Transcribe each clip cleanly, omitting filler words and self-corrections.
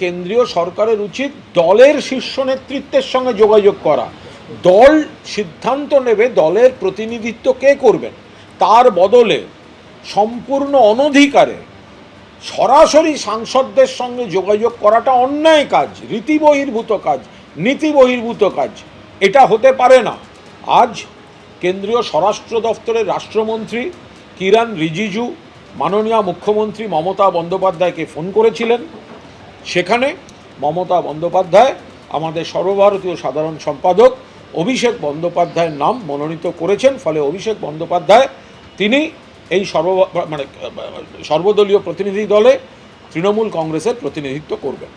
কেন্দ্রীয় সরকারের উচিত দলের শীর্ষ নেতৃত্বের সঙ্গে যোগাযোগ করা। দল সিদ্ধান্ত নেবে দলের প্রতিনিধিত্ব কে করবেন, তার বদলে সম্পূর্ণ অনধিকারে সরাসরি সাংসদদের সঙ্গে যোগাযোগ করাটা অন্যায় কাজ, রীতিবহির্ভূত কাজ, নীতিবহির্ভূত কাজ। এটা হতে পারে না। আজ কেন্দ্রীয় স্বরাষ্ট্র দপ্তরের রাষ্ট্রমন্ত্রী কিরণ রিজিজু মাননীয় মুখ্যমন্ত্রী মমতা বন্দ্যোপাধ্যায়কে ফোন করেছিলেন। সেখানে মমতা বন্দ্যোপাধ্যায় আমাদের সর্বভারতীয় সাধারণ সম্পাদক অভিষেক বন্দ্যোপাধ্যায়ের নাম মনোনীত করেছেন। ফলে অভিষেক বন্দ্যোপাধ্যায় তিনি এই সর্বদলীয় প্রতিনিধি দলে তৃণমূল কংগ্রেসের প্রতিনিধিত্ব করবেন।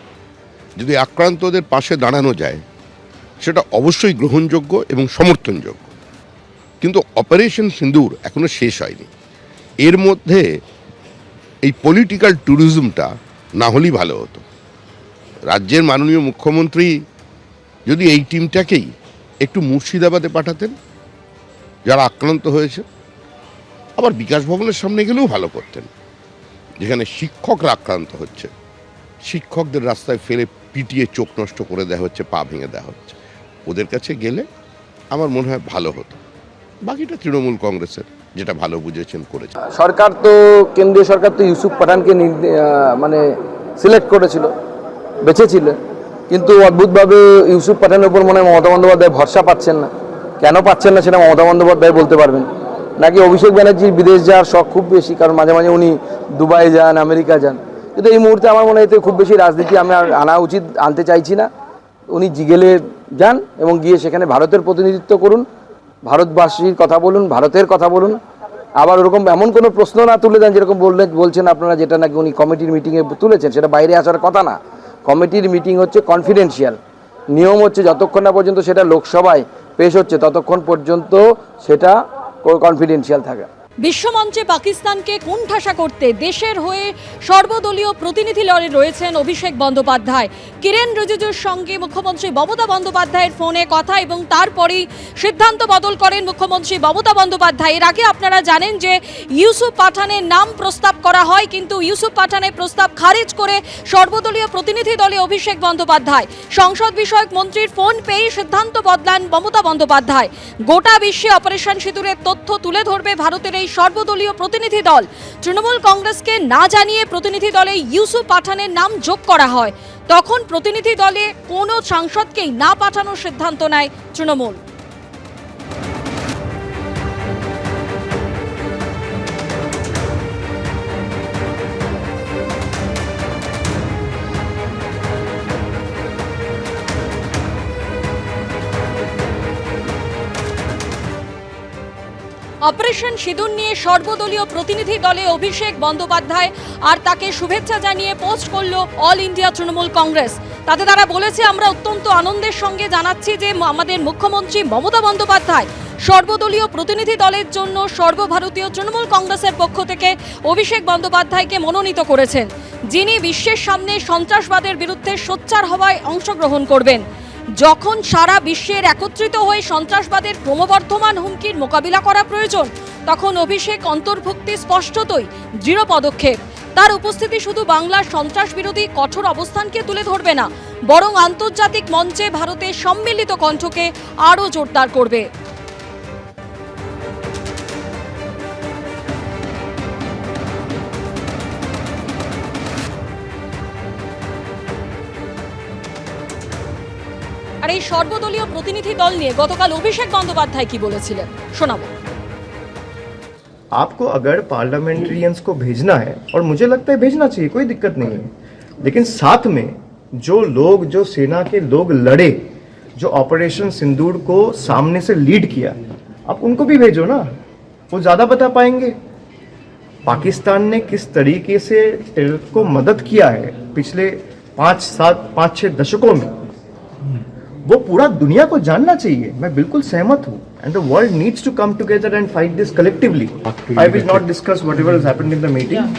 যদি আক্রান্তদের পাশে দাঁড়ানো যায় সেটা অবশ্যই গ্রহণযোগ্য এবং সমর্থনযোগ্য, কিন্তু অপারেশন সিন্দুর এখনো শেষ হয়নি। এর মধ্যে এই পলিটিক্যাল ট্যুরিজমটা না হলেই ভালো হতো। রাজ্যের মাননীয় মুখ্যমন্ত্রী যদি এই টিমটাকেই একটু মুর্শিদাবাদে পাঠাতেন যারা আক্রান্ত হয়েছে, আবার বিকাশ ভবনের সামনে গেলেও ভালো করতেন, যেখানে শিক্ষকরা আক্রান্ত হচ্ছে, শিক্ষকদের রাস্তায় ফেলে পিটিয়ে চোখ নষ্ট করে দেওয়া হচ্ছে, পা ভেঙে দেওয়া হচ্ছে। ওদের কাছে গেলে আমার মনে হয় ভালো হতো। বাকিটা তৃণমূল কংগ্রেসের যেটা ভালো বুঝেছেন করেছে। সরকার তো কেন্দ্রীয় সরকার তো ইউসুফ পাঠানকে সিলেক্ট করেছিল, বেছেছিল, কিন্তু অদ্ভুতভাবে ইউসুফ পাঠানের উপর মনে হয় মমতা বন্দ্যোপাধ্যায় ভরসা পাচ্ছেন না। কেন পাচ্ছেন না সেটা মমতা বন্দ্যোপাধ্যায় বলতে পারবেন। নাকি অভিষেক ব্যানার্জির বিদেশ যাওয়ার শখ খুব বেশি, কারণ মাঝে মাঝে উনি দুবাই যান, আমেরিকা যান। কিন্তু এই মুহূর্তে আমার মনে হয় এতে খুব বেশি রাজনীতি আমি আর আনতে চাইছি না। উনি গেলে যান এবং গিয়ে সেখানে ভারতের প্রতিনিধিত্ব করুন, ভারতবাসীর কথা বলুন, ভারতের কথা বলুন। আবার ওরকম এমন কোনো প্রশ্ন না তুলে দেন যেরকম বলছেন আপনারা, যেটা নাকি উনি কমিটির মিটিংয়ে তুলেছেন, সেটা বাইরে আসার কথা না। কমিটির মিটিং হচ্ছে কনফিডেন্সিয়াল। নিয়ম হচ্ছে যতক্ষণ না পর্যন্ত সেটা লোকসভায় পেশ হচ্ছে ততক্ষণ পর্যন্ত সেটা কনফিডেন্সিয়াল থাকে। বিশ্বমঞ্চে পাকিস্তানকে কোণঠাসা করতে দেশের হয়ে সর্বদলীয় প্রতিনিধি দলে রয়েছেন অভিষেক বন্দ্যোপাধ্যায়। কিরণ রিজিজুর সঙ্গে মুখ্যমন্ত্রী মমতা বন্দ্যোপাধ্যায়ের ফোনে কথা এবং তারপরেই সিদ্ধান্ত বদল করেন মুখ্যমন্ত্রী মমতা বন্দ্যোপাধ্যায়। এর আগে আপনারা জানেন যে ইউসুফ পাঠানের নাম প্রস্তাব করা হয়, কিন্তু ইউসুফ পাঠানের প্রস্তাব খারিজ করে সর্বদলীয় প্রতিনিধি দলে অভিষেক বন্দ্যোপাধ্যায়। সংসদ বিষয়ক মন্ত্রীর ফোন পেয়ে সিদ্ধান্ত বদলান মমতা বন্দ্যোপাধ্যায়। গোটা বিশ্বে অপারেশন সিঁদুরের তথ্য তুলে ধরবে ভারতের এই সর্বদলীয় প্রতিনিধি দল। তৃণমূল কংগ্রেসকে না জানিয়ে প্রতিনিধি দলে ইউসুফ পাঠানের নাম যোগ করা হয়। তখন প্রতিনিধি দলে কোনো সাংসদকেই না পাঠানোর সিদ্ধান্ত নেয় তৃণমূল। অপারেশন সিঁদুর নিয়ে সর্বদলীয় প্রতিনিধি দলে অভিষেক বন্দ্যোপাধ্যায় আর তাকে শুভেচ্ছা জানিয়ে পোস্ট করল অল ইন্ডিয়া তৃণমূল কংগ্রেস। তাতে তারা বলেছে, আমরা অত্যন্ত আনন্দের সঙ্গে জানাচ্ছি যে আমাদের মুখ্যমন্ত্রী মমতা বন্দ্যোপাধ্যায় সর্বদলীয় প্রতিনিধি দলের জন্য সর্বভারতীয় তৃণমূল কংগ্রেসের পক্ষ থেকে অভিষেক বন্দ্যোপাধ্যায়কে মনোনীত করেছেন, যিনি বিশ্বের সামনে সন্ত্রাসবাদের বিরুদ্ধে সোচ্চার হওয়ায় অংশগ্রহণ করবেন। যখন সারা বিশ্বের একত্রিত হয়ে সন্ত্রাসবাদের ক্রমবর্ধমান হুমকির মোকাবিলা করা প্রয়োজন, তখন অভিষেক অন্তর্ভুক্তি স্পষ্টতই দৃঢ় পদক্ষেপ। তার উপস্থিতি শুধু বাংলার সন্ত্রাস বিরোধী কঠোর অবস্থানকে তুলে ধরবে না, বরং আন্তর্জাতিক মঞ্চে ভারতের সম্মিলিত কণ্ঠকে আরও জোরদার করবে। আর এই সর্বদলীয় প্রতিনিধি দল নিয়ে গতকাল অভিষেক বন্দ্যোপাধ্যায় কি বলেছিলেন শোনাবো। आपको अगर पार्लियामेंट्रियंस को भेजना है, और मुझे लगता है भेजना चाहिए, कोई दिक्कत नहीं है, लेकिन साथ में जो सेना के लोग लड़े, जो ऑपरेशन सिंदूर को सामने से लीड किया, आप उनको भी भेजो ना, वो ज़्यादा बता पाएंगे। पाकिस्तान ने किस तरीके से टेरर को मदद किया है पिछले 5-6 दशकों में, वो पूरा दुनिया को जानना चाहिए। मैं बिल्कुल सहमत हूँ, and the world needs to come together and fight this collectively. I will not discuss whatever has happened in the meeting.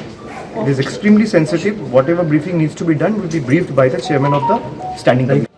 It is extremely sensitive. Whatever briefing needs to be done will be briefed by the chairman of the standing committee.